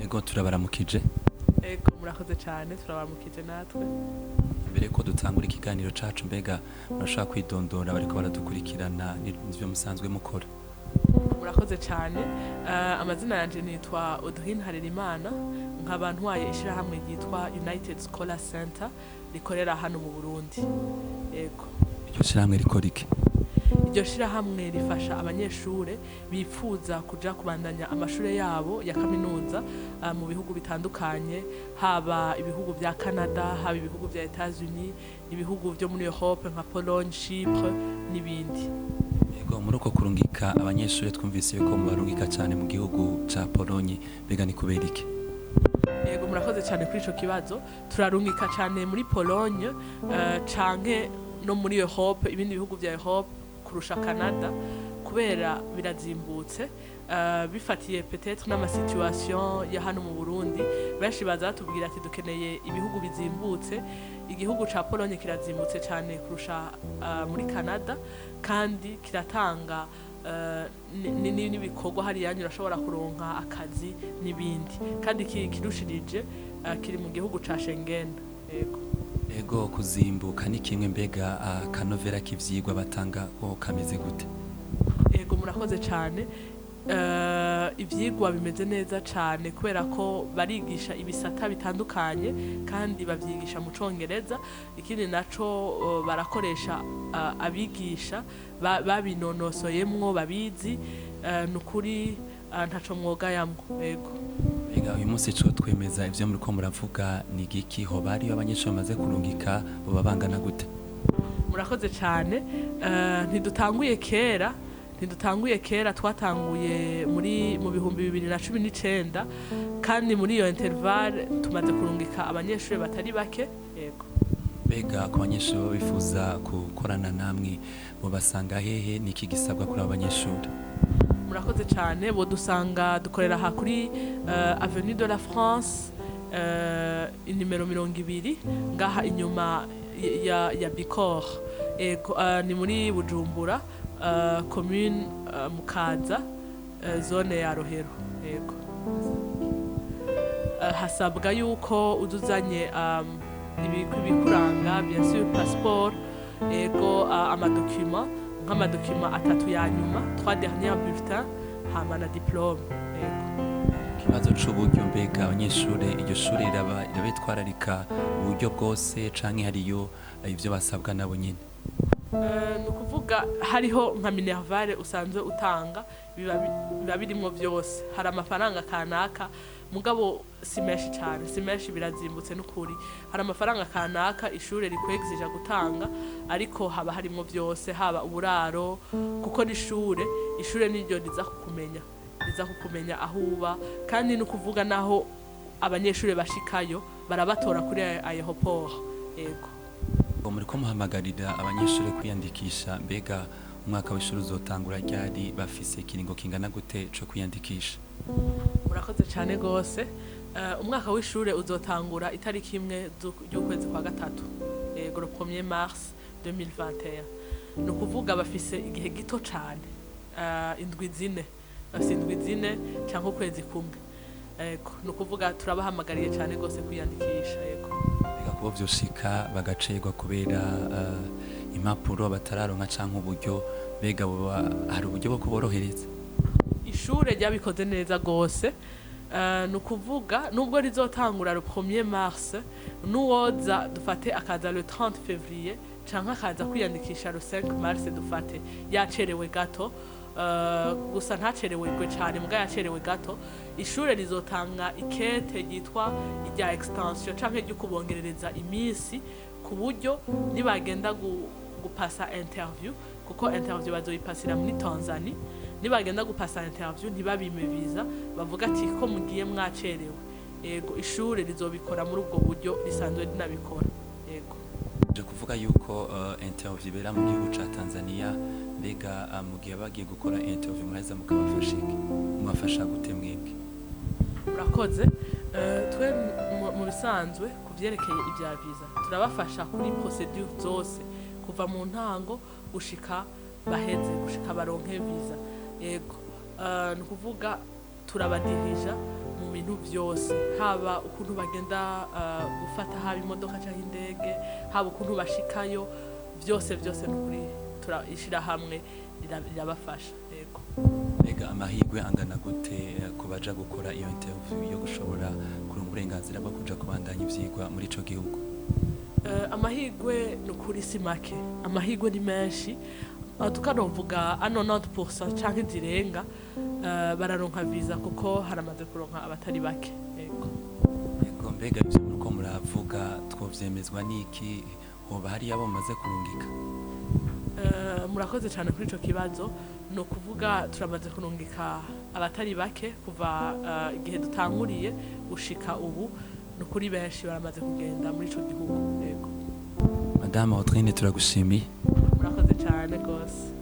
Ego turabaramukije. Ego murakoze cyane turabaramukije natwe. Mbere ko dutangura ikiganiro cacu mbega murashaka kwidondora bariko baradukurikirana n'ivyo musanzwe mukora. Murakoze cyane. Amazina yanje nitwa Audrine Harerimana, nkaba ntwaye ishirahamwe ryitwa United Scholar Center rikorera hano mu Burundi. Ego. Iryo shirahamwe rikora iki? Iryo shirahamwe rifasha abanyeshure bifuza kuja kubandanya amashure yabo ya kaminuza mu bihugu bitandukanye, haba ibihugu vya Canada, haba ibihugu vya Etats-Unis, ibihugu vyo muri Europe nka Pologne, Chypre n'ibindi. Ego muri uko kurungika abanyeshure twumvise yuko mubarungika cyane mu gihugu ca Pologne, mbega ni kubera iki? Ego murakoze cyane kuri ico kibazo. Turarungika cyane muri Pologne canke no muri Europe, ibindi bihugu vya Europe kurusha Canada kubera birazimbutse. Bifatiye peut-être n'ama situation ya hano mu Burundi, benshi baza batubwira ati dukeneye ibihugu bizimbutse. Igihugu ca Pologne kirazimbutse cyane kurusha muri Canada, kandi kiratanga n'ibikorwa hari yanyu urashobora kuronka akazi n'ibindi, kandi kirushirije kiri mu gihugu ca Schengen. Ego kuzimbuka ni kimwe, mbega akanovera k'ivyigwa batanga ko kameze gute? Ego murakoze cyane. Ivyigwa bimeze neza cyane kubera ko barigisha ibisata bitandukanye kandi bavyigisha mu Congereza. Ikindi naco barakoresha abigisha babinonosoyemwo babizi, nukuri ntaco mwogayamwo. Ego mbega uyu munsi co twemeza ivyo muriko muravuga ni giki? Hoba hariyo abanyeshure bamaze kurungika boba bangana gute? Murakoze cyane. Ntidutanguye kera, twatanguye mu bihumbi 2019, kandi muri iyo intervalle tumaze kurungika abanyeshure batari bake. Yego. Mbega ku banyeshure bifuza gukorana namwe mubasanga hehe, niki gisabwa kuri abo banyeshure? Murakoze cyane. Bodusanga dukorera aha kuri Avenue de la France, inimero 20 ngaha inyuma ya Bicor. Ego ni muri Bujumbura, commune Mukaza, zone ya Rohero. Ego. Hasabwa yuko uduzanye ibikuranga, bien sûr passeport, ego amadokima nk'amadokima 3 ya nyuma, 3 derniers bulletins, hama na diplôme. Ego. Ikibazo c'uburyo, mbega abanyeshure iryo shure irabitwararika uburyo bwose canke hariyo ivyo basabwa nabo nyene? Nukuvuga hariho nka Minervale usanzwe utanga, biba birimwo vyose. Hari amafaranga kanaka, mugabo si menshi cyane, si menshi, birazimbutse n'ukuri. Hari amafaranga kanaka ishure rikwegizija gutanga, ariko haba harimwo vyose, haba uburaro, kuko ishure niryo riza kukumenya aho uba, kandi nukuvuga naho abanyeshure bashikayo barabatora kuri aéroport. Ego. Muriko muhamagarira abanyeshure kwiyandikisha, mbega umwaka w'ishuri uzotangura ryari? Bafise ikiringo kingana gute co kwiyandikisha? Murakoze cyane gose. Umwaka w'ishure uzotangura itariki 1 y'ukwezi kwa gatatu, ego le 1er mars 2021. Nukuvuga bafise igihe gito cyane, indwi zine cyangwa ukwezi kumwe. Ego nukuvuga turabahamagariye cyane gose kwiyandikisha. Ego. Kuba vyoshika bagacegwa kubera impapuro batararonka canke uburyo, mbega hari uburyo bwo kuborohereza? Ishure ryabikoze neza gose. Nukuvuga nubwo rizotangura le 1er mars, nuwoza dufate akaza le 30 février canke akaza kwiyandikisha le 5 mars, dufate yacerewe gato, gusa ntacerewejwe cyane, muga yacerewe gato. Ishure rizotanga ikete ryitwa irya extension canke ryo kubongerereza iminsi, ku buryo nibagenda gupasa interview, kuko interview bazoyipasira muri Tanzania, nibagenda gupasa interview ntibabime visa, bavuga ati ko mugiye mwacerewe. Ego ishure rizobikora muri ubwo buryo risanzwe rinabikora. Ego. Je kuvuga yuko interview bera mu gihugu ca Tanzania, mbega mugiye bagiye gukora interview muraheza mubafasha gute mwebwe? Murakoze. Twe mu bisanzwe kuvyerekeye ivya visa turabafasha kuri procedure zose, kuva mu ntango gushika baronke visa. Ego. Nukuvuga turabadirija mu bintu byose, haba ukuntu bagenda gufata haba imodoka cyangwa indege, haba ukuntu bashikayo, byose n'ukuri turishira hamwe rirabafasha. Yego. Mbega amahirwe angana gute ku baja gukora iyo interview yo gushobora kuronka uburenganzira bwo kuja kubandanya ivyigwa muri ico gihugu? Amahirwe ni ukuri si make, amahirwe ni menshi, tukanovuga 90% canke zirenga bararonka visa kuko haramaze kuronka abatari bake. Yego, mbega ivyo muriko muravuga twovyemezwa n'iki? Hoba hari abo mumaze kurungika? Murakoze cyane kuri ico kibazo. No kuvuga turamaze kurungika abatari bake kuva igihe dutanguriye gushika ubu, nukuri benshi baramaze kugenda muri ico gihugu. Yego. Madame Autrine turagushimiye. Murakoze cyane gose.